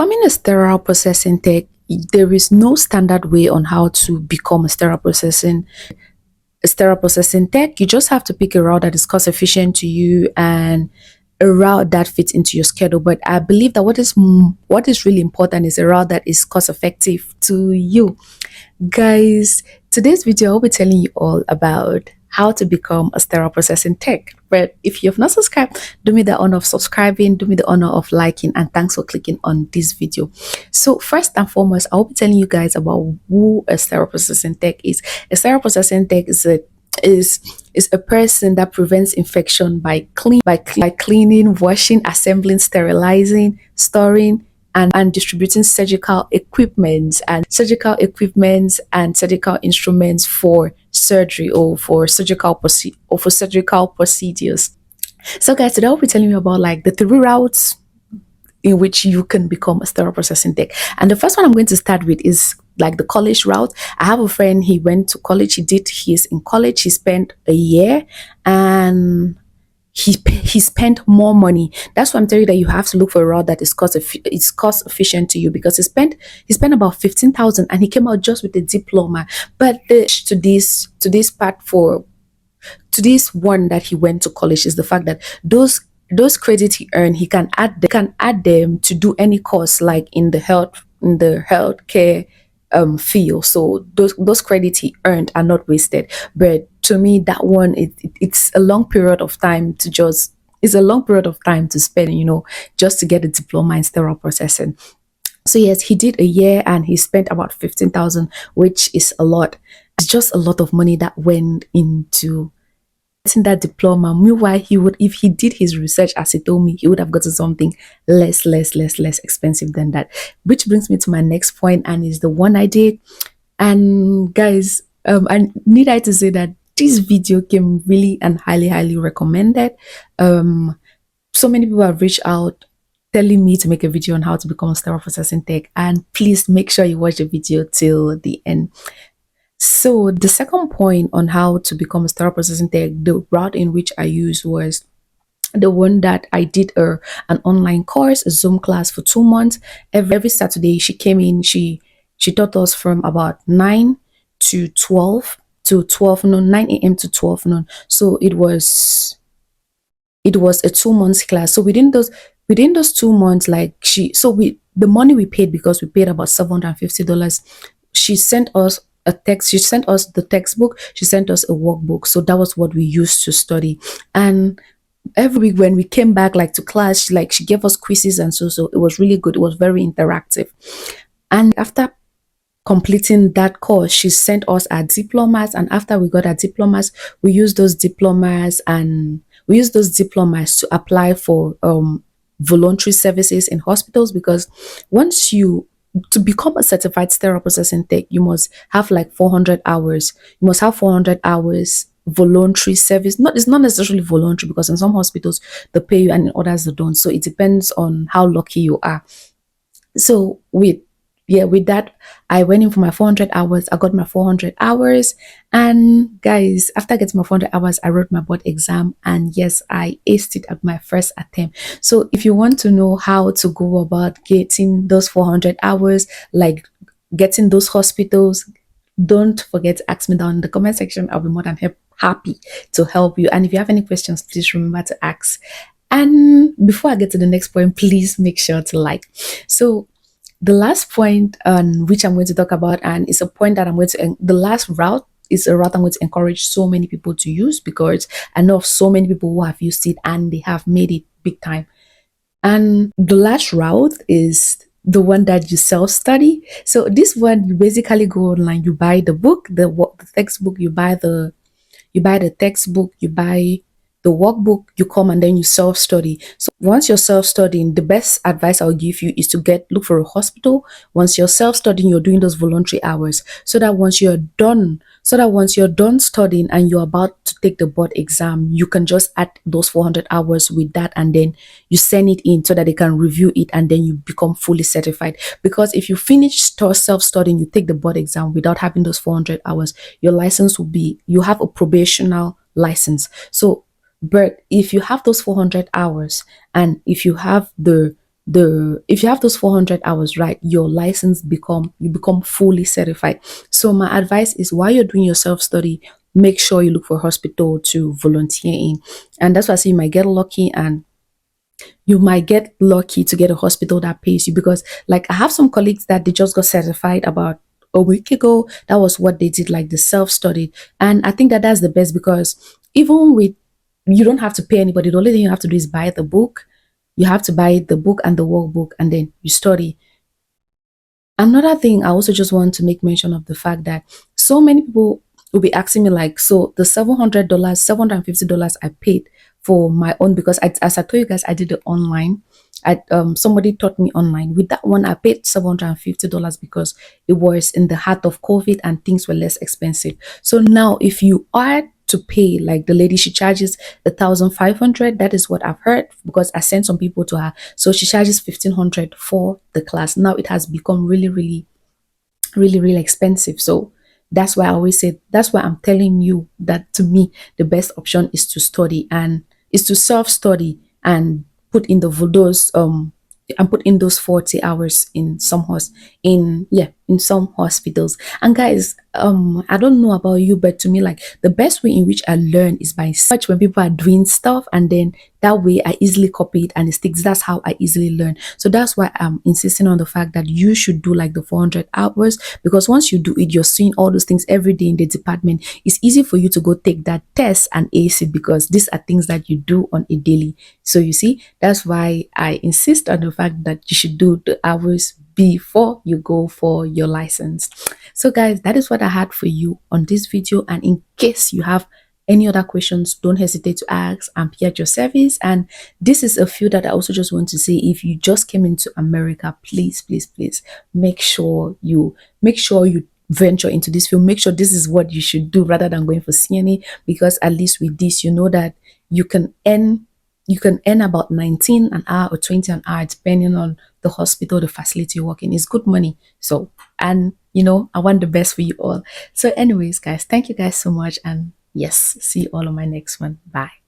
Becoming a sterile processing tech, there is no standard way on how to become a sterile processing tech. You just have to pick a route that is cost efficient to you and a route that fits into your schedule. But I believe that what is really important is a route that is cost effective to you. Guys, today's video I'll be telling you all about how to become a sterile processing tech. But if you have not subscribed, do me the honor of subscribing, do me the honor of liking, and thanks for clicking on this video. So first and foremost, I'll be telling you guys about who a sterile processing tech is. A sterile processing tech is is a person that prevents infection by cleaning, washing, assembling, sterilizing, storing, and distributing surgical instruments for surgery or for surgical procedures. So guys, today I'll be telling you about like the three routes in which you can become a sterile processing tech. And the first one I'm going to start with is like the college route. I have a friend, he went to college, he's in college, he spent a year and he spent more money. That's why I'm telling you that you have to look for a route that is cost efficient to you, because he spent about 15,000 and he came out just with a diploma. But to this one that he went to college is the fact that those credits he earned, he can add them to do any course like in the healthcare field. So those credits he earned are not wasted. But to me, that one it's a long period of time to just it's a long period of time to spend, just to get a diploma in sterile processing. So yes, he did a year and he spent about 15,000, which is a lot. It's just a lot of money that went into getting that diploma. Meanwhile, if he did his research as he told me, he would have gotten something less expensive than that. Which brings me to my next point, and is the one I did. And guys, I need I to say that this video came really and highly recommended. So many people have reached out telling me to make a video on how to become a sterile processing tech, and please make sure you watch the video till the end. So the second point on how to become a sterile processing tech, the route in which I used was the one that I did an online course, a Zoom class for 2 months. Every Saturday she came in, she taught us from about 9 to 12 noon, 9 a.m. to 12 noon. So it was a 2 months class. So within those 2 months, like the money we paid, because we paid about $750, she sent us a text, she sent us the textbook, she sent us a workbook. So that was what we used to study. And every week when we came back like to class, she gave us quizzes, and so it was really good. It was very interactive. And after completing that course, she sent us our diplomas, and after we got our diplomas, we used those diplomas to apply for voluntary services in hospitals. Because to become a certified sterile processing tech, you must have like 400 hours. You must have 400 hours voluntary service. It's not necessarily voluntary, because in some hospitals they pay you and in others they don't. So it depends on how lucky you are. So with that, I went in for my 400 hours. I got my 400 hours. And guys, after getting my 400 hours, I wrote my board exam. And yes, I aced it at my first attempt. So if you want to know how to go about getting those 400 hours, like getting those hospitals, don't forget to ask me down in the comment section. I'll be more than happy to help you. And if you have any questions, please remember to ask. And before I get to the next point, please make sure to like. So the last point on which I'm going to talk about, and it's a point that the last route is a route I'm going to encourage so many people to use, because I know of so many people who have used it and they have made it big time. And the last route is the one that you self-study. So this one, you basically go online, you buy the book, the textbook, you buy the textbook, you buy the workbook, you come and then you self-study. So once you're self-studying, the best advice I'll give you is to look for a hospital. Once you're self-studying, you're doing those voluntary hours, so that once you're done studying and you're about to take the board exam, you can just add those 400 hours with that, and then you send it in so that they can review it, and then you become fully certified. Because if you finish self-studying, you take the board exam without having those 400 hours, your license you have a probational license. So but if you have those 400 hours, and if you have the the if you have those 400 hours, right, your license become you become fully certified. So my advice is, while you're doing your self-study, make sure you look for a hospital to volunteer in. And that's why I say you might get lucky to get a hospital that pays you, because like I have some colleagues that they just got certified about a week ago. That was what they did, like the self-study. And I think that that's the best, because even with, you don't have to pay anybody. The only thing you have to do is buy the book. You have to buy the book and the workbook, and then you study. Another thing, I also just want to make mention of the fact that so many people will be asking me, like, so the $700, $750 I paid for my own, because as I told you guys, I did it online. Somebody taught me online. With that one, I paid $750 because it was in the heart of COVID and things were less expensive. So now, if you are to pay, like the lady, she charges 1,500. That is what I've heard, because I sent some people to her. So she charges 1,500 for the class. Now it has become really, really expensive. So that's why I always say, that's why I'm telling you that, to me the best option is to study, and is to self-study, and put in those put in those 40 hours in in some hospitals. And guys, I don't know about you, but to me, like, the best way in which I learn is by search when people are doing stuff, and then that way I easily copy it and it sticks. That's how I easily learn. So that's why I'm insisting on the fact that you should do like the 400 hours, because once you do it, you're seeing all those things every day in the department. It's easy for you to go take that test and ace it, because these are things that you do on a daily. So you see, that's why I insist on the fact that you should do the hours before you go for your license. So guys, that is what I had for you on this video. And in case you have any other questions, don't hesitate to ask. I'm here at your service. And this is a few that I also just want to say, if you just came into America, please make sure you venture into this field. Make sure this is what you should do rather than going for CNA, because at least with this, you know that you can earn about 19 an hour or 20 an hour, depending on the hospital, the facility you work in. Is good money. So, and I want the best for you all. So anyways, guys, thank you guys so much. And yes, see you all on my next one. Bye.